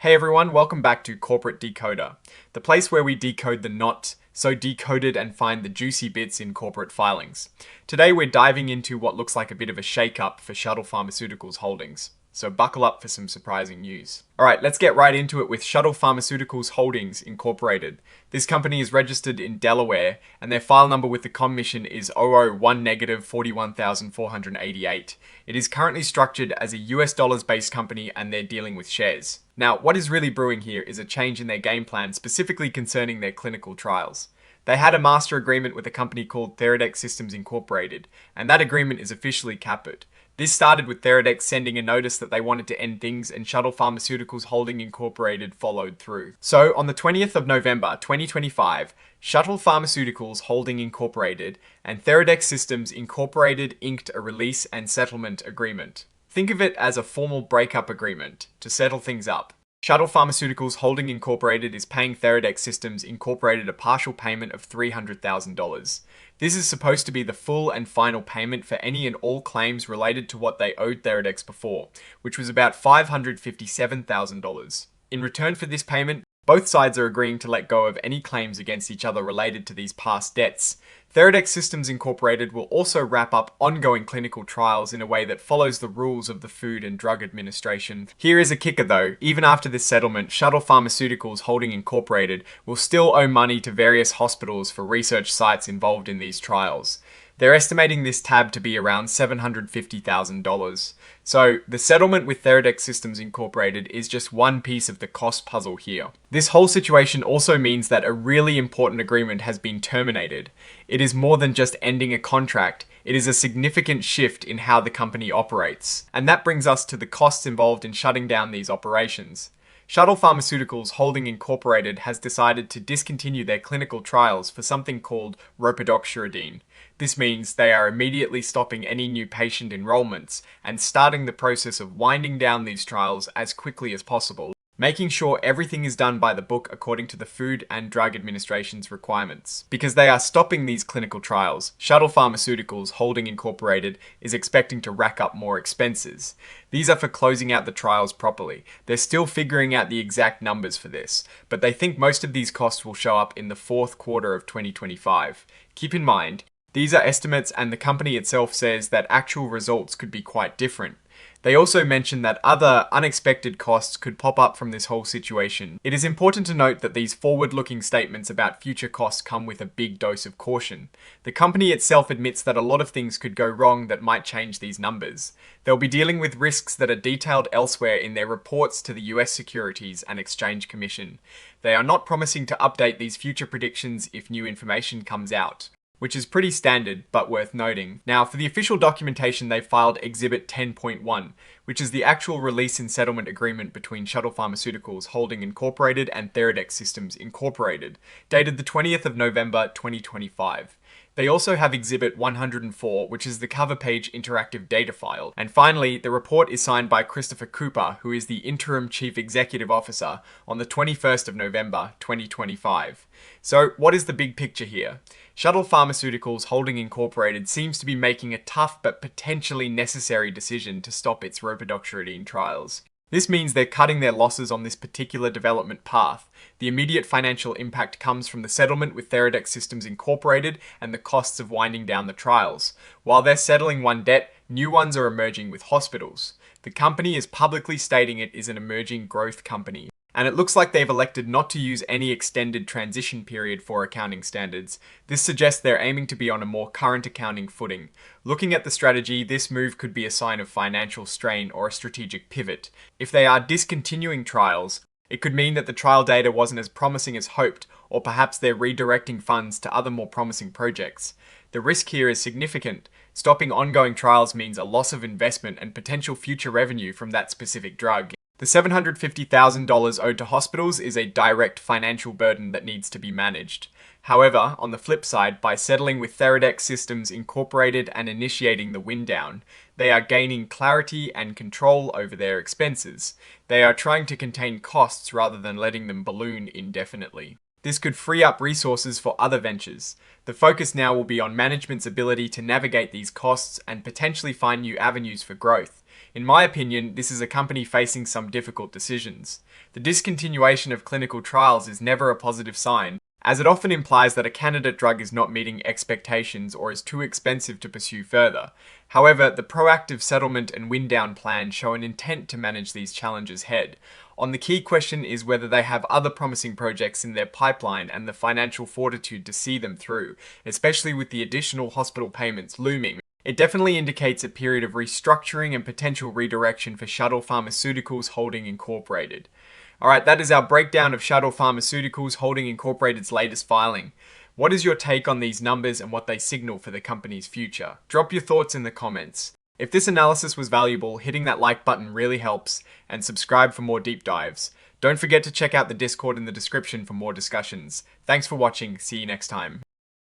Hey everyone, welcome back to Corporate Decoder, the place where we decode the not so decoded and find the juicy bits in corporate filings. Today we're diving into what looks like a bit of a shake-up for Shuttle Pharmaceuticals Holdings. So buckle up for some surprising news. Alright, let's get right into it with Shuttle Pharmaceuticals Holdings Incorporated. This company is registered in Delaware, and their file number with the Commission is 001-41488. It is currently structured as a US dollars based company, and they're dealing with shares. Now, what is really brewing here is a change in their game plan, specifically concerning their clinical trials. They had a master agreement with a company called Theradex Systems Incorporated, and that agreement is officially caput. This started with Theradex sending a notice that they wanted to end things, and Shuttle Pharmaceuticals Holding Incorporated followed through. So, on the 20th of November 2025, Shuttle Pharmaceuticals Holding Incorporated and Theradex Systems Incorporated inked a release and settlement agreement. Think of it as a formal breakup agreement to settle things up. Shuttle Pharmaceuticals Holding Incorporated is paying Theradex Systems Incorporated a partial payment of $300,000. This is supposed to be the full and final payment for any and all claims related to what they owed Theradex before, which was about $557,000. In return for this payment, both sides are agreeing to let go of any claims against each other related to these past debts. Theradex Systems Incorporated will also wrap up ongoing clinical trials in a way that follows the rules of the Food and Drug Administration. Here is a kicker though, even after this settlement, Shuttle Pharmaceuticals Holding Incorporated will still owe money to various hospitals for research sites involved in these trials. They're estimating this tab to be around $750,000. So the settlement with Theradex Systems Incorporated is just one piece of the cost puzzle here. This whole situation also means that a really important agreement has been terminated. It is more than just ending a contract. It is a significant shift in how the company operates. And that brings us to the costs involved in shutting down these operations. Shuttle Pharmaceuticals Holding Incorporated has decided to discontinue their clinical trials for something called ropidoxuridine. This means they are immediately stopping any new patient enrollments and starting the process of winding down these trials as quickly as possible, making sure everything is done by the book according to the Food and Drug Administration's requirements. Because they are stopping these clinical trials, Shuttle Pharmaceuticals Holding Incorporated is expecting to rack up more expenses. These are for closing out the trials properly. They're still figuring out the exact numbers for this, but they think most of these costs will show up in the fourth quarter of 2025. Keep in mind, these are estimates, and the company itself says that actual results could be quite different. They also mention that other unexpected costs could pop up from this whole situation. It is important to note that these forward-looking statements about future costs come with a big dose of caution. The company itself admits that a lot of things could go wrong that might change these numbers. They'll be dealing with risks that are detailed elsewhere in their reports to the US Securities and Exchange Commission. They are not promising to update these future predictions if new information comes out, which is pretty standard, but worth noting. Now, for the official documentation, they filed Exhibit 10.1, which is the actual release and settlement agreement between Shuttle Pharmaceuticals Holding Incorporated and Theradex Systems Incorporated, dated the 20th of November 2025. They also have Exhibit 104, which is the cover page interactive data file. And finally, the report is signed by Christopher Cooper, who is the Interim Chief Executive Officer, on the 21st of November 2025. So, what is the big picture here? Shuttle Pharmaceuticals Holding Incorporated seems to be making a tough but potentially necessary decision to stop its ropidoxuridine trials. This means they're cutting their losses on this particular development path. The immediate financial impact comes from the settlement with Theradex Systems Incorporated and the costs of winding down the trials. While they're settling one debt, new ones are emerging with hospitals. The company is publicly stating it is an emerging growth company, and it looks like they've elected not to use any extended transition period for accounting standards. This suggests they're aiming to be on a more current accounting footing. Looking at the strategy, this move could be a sign of financial strain or a strategic pivot. If they are discontinuing trials, it could mean that the trial data wasn't as promising as hoped, or perhaps they're redirecting funds to other more promising projects. The risk here is significant. Stopping ongoing trials means a loss of investment and potential future revenue from that specific drug. The $750,000 owed to hospitals is a direct financial burden that needs to be managed. However, on the flip side, by settling with Theradex Systems Incorporated and initiating the wind down, they are gaining clarity and control over their expenses. They are trying to contain costs rather than letting them balloon indefinitely. This could free up resources for other ventures. The focus now will be on management's ability to navigate these costs and potentially find new avenues for growth. In my opinion, this is a company facing some difficult decisions. The discontinuation of clinical trials is never a positive sign, as it often implies that a candidate drug is not meeting expectations or is too expensive to pursue further. However, the proactive settlement and wind-down plan show an intent to manage these challenges head on. The key question is whether they have other promising projects in their pipeline and the financial fortitude to see them through, especially with the additional hospital payments looming. It definitely indicates a period of restructuring and potential redirection for Shuttle Pharmaceuticals Holding Incorporated. Alright, that is our breakdown of Shuttle Pharmaceuticals Holding Incorporated's latest filing. What is your take on these numbers and what they signal for the company's future? Drop your thoughts in the comments. If this analysis was valuable, hitting that like button really helps, and subscribe for more deep dives. Don't forget to check out the Discord in the description for more discussions. Thanks for watching, see you next time.